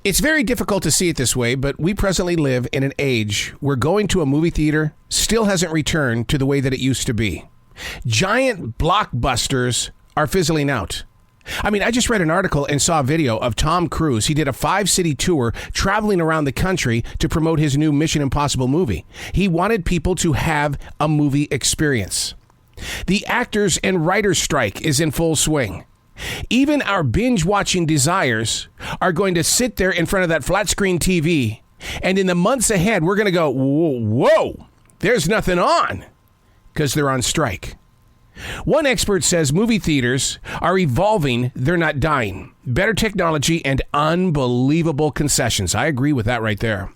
It's very difficult to see it this way, but we presently live in an age where going to a movie theater still hasn't returned to the way that it used to be. Giant blockbusters are fizzling out. I mean, I just read an article and saw a video of Tom Cruise. He did a 5-city tour traveling around the country to promote his new Mission Impossible movie. He wanted people to have a movie experience. The actors and writers strike is in full swing. Even our binge-watching desires are going to sit there in front of that flat-screen TV, and in the months ahead, we're going to go, whoa, there's nothing on, because they're on strike. One expert says movie theaters are evolving, they're not dying. Better technology and unbelievable concessions. I agree with that right there.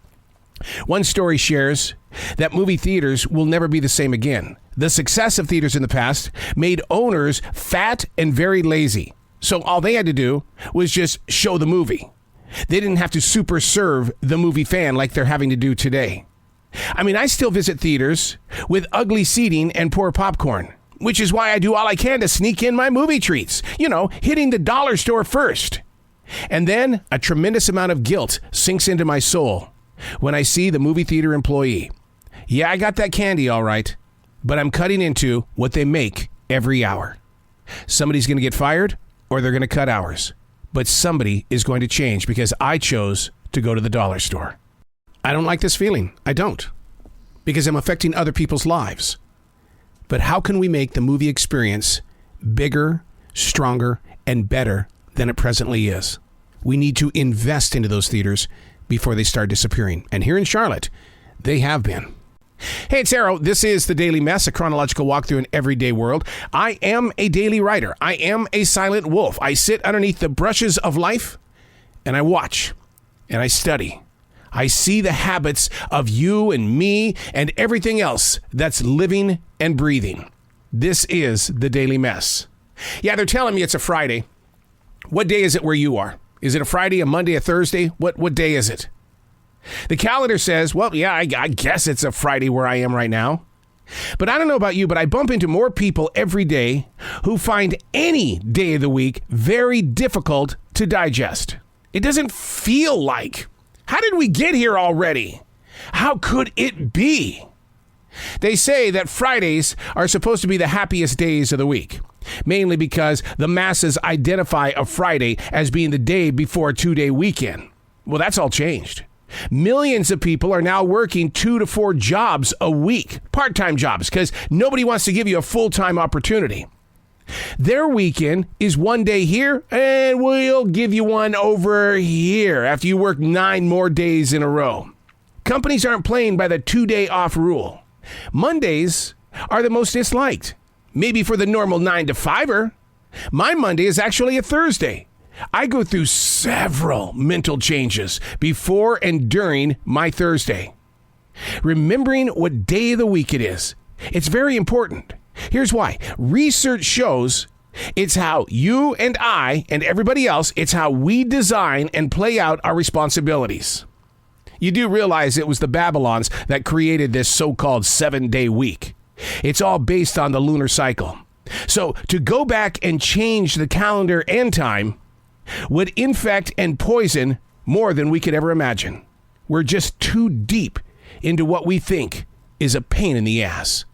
One story shares that movie theaters will never be the same again. The success of theaters in the past made owners fat and very lazy. So all they had to do was just show the movie. They didn't have to super serve the movie fan like they're having to do today. I mean, I still visit theaters with ugly seating and poor popcorn, which is why I do all I can to sneak in my movie treats. You know, hitting the dollar store first. And then a tremendous amount of guilt sinks into my soul when I see the movie theater employee. Yeah, I got that candy all right, but I'm cutting into what they make every hour. Somebody's going to get fired or they're going to cut hours. But somebody is going to change because I chose to go to the dollar store. I don't like this feeling. I don't. Because I'm affecting other people's lives. But how can we make the movie experience bigger, stronger, and better than it presently is? We need to invest into those theaters before they start disappearing. And here in Charlotte, they have been. Hey, it's Arrow. This is The Daily Mess, a chronological walkthrough in everyday world. I am a daily writer. I am a silent wolf. I sit underneath the brushes of life, and I watch, and I study. I see the habits of you and me and everything else that's living and breathing. This is The Daily Mess. Yeah, they're telling me it's a Friday. What day is it where you are? Is it a Friday, a Monday, a Thursday? What day is it? The calendar says, well, yeah, I guess it's a Friday where I am right now. But I don't know about you, but I bump into more people every day who find any day of the week very difficult to digest. It doesn't feel like. How did we get here already? How could it be? They say that Fridays are supposed to be the happiest days of the week, mainly because the masses identify a Friday as being the day before a 2-day weekend. Well, that's all changed. Millions of people are now working 2 to 4 jobs a week, part-time jobs, because nobody wants to give you a full-time opportunity. Their weekend is one day here, and we'll give you one over here after you work 9 more days in a row. Companies aren't playing by the 2-day off rule. Mondays are the most disliked, maybe for the normal 9-to-5er. My Monday is actually a Thursday. I go through several mental changes before and during my Thursday. Remembering what day of the week it is, it's very important. Here's why. Research shows it's how you and I and everybody else, it's how we design and play out our responsibilities. You do realize it was the Babylons that created this so-called 7-day week. It's all based on the lunar cycle. So to go back and change the calendar and time would infect and poison more than we could ever imagine. We're just too deep into what we think is a pain in the ass.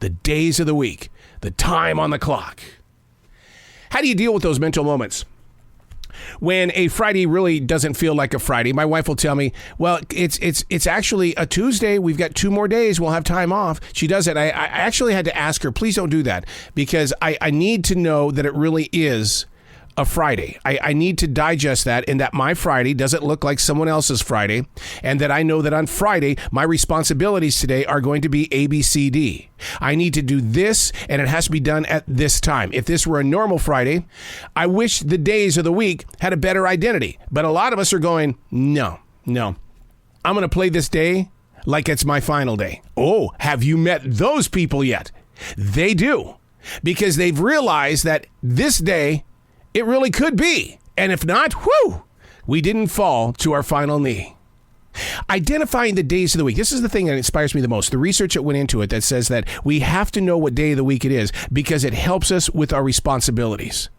The days of the week, the time on the clock. How do you deal with those mental moments? When a Friday really doesn't feel like a Friday, my wife will tell me, well, it's actually a Tuesday. We've got 2 more days. We'll have time off. She does it. I actually had to ask her, please don't do that, because I need to know that it really is a Friday. I need to digest that, and that my Friday doesn't look like someone else's Friday, and that I know that on Friday, my responsibilities today are going to be A, B, C, D. I need to do this, and it has to be done at this time. If this were a normal Friday, I wish the days of the week had a better identity. But a lot of us are going, no. I'm going to play this day like it's my final day. Oh, have you met those people yet? They do, because they've realized that this day, it really could be. And if not, we didn't fall to our final knee. Identifying the days of the week. This is the thing that inspires me the most. The research that went into it that says that we have to know what day of the week it is because it helps us with our responsibilities.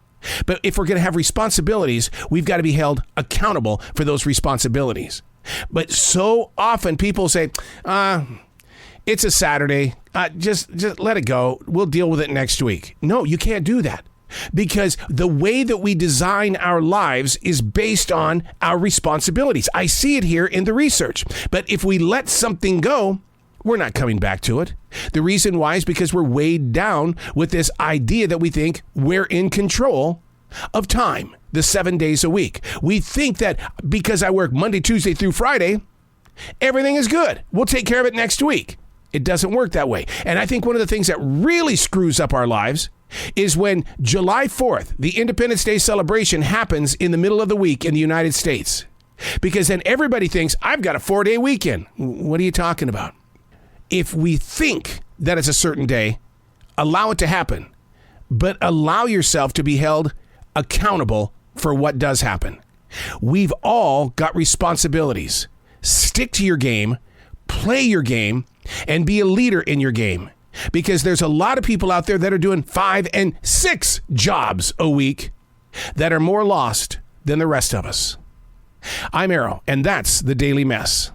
But if we're going to have responsibilities, we've got to be held accountable for those responsibilities. But so often people say, it's a Saturday. Just let it go. We'll deal with it next week. No, you can't do that. Because the way that we design our lives is based on our responsibilities. I see it here in the research. But if we let something go, we're not coming back to it. The reason why is because we're weighed down with this idea that we think we're in control of time, the 7 days a week. We think that because I work Monday, Tuesday through Friday, everything is good. We'll take care of it next week. It doesn't work that way. And I think one of the things that really screws up our lives is when July 4th, the Independence Day celebration, happens in the middle of the week in the United States. Because then everybody thinks, I've got a 4-day weekend. What are you talking about? If we think that it's a certain day, allow it to happen. But allow yourself to be held accountable for what does happen. We've all got responsibilities. Stick to your game, play your game, and be a leader in your game. Because there's a lot of people out there that are doing 5 and 6 jobs a week that are more lost than the rest of us. I'm Arrow, and that's the Daily Mess.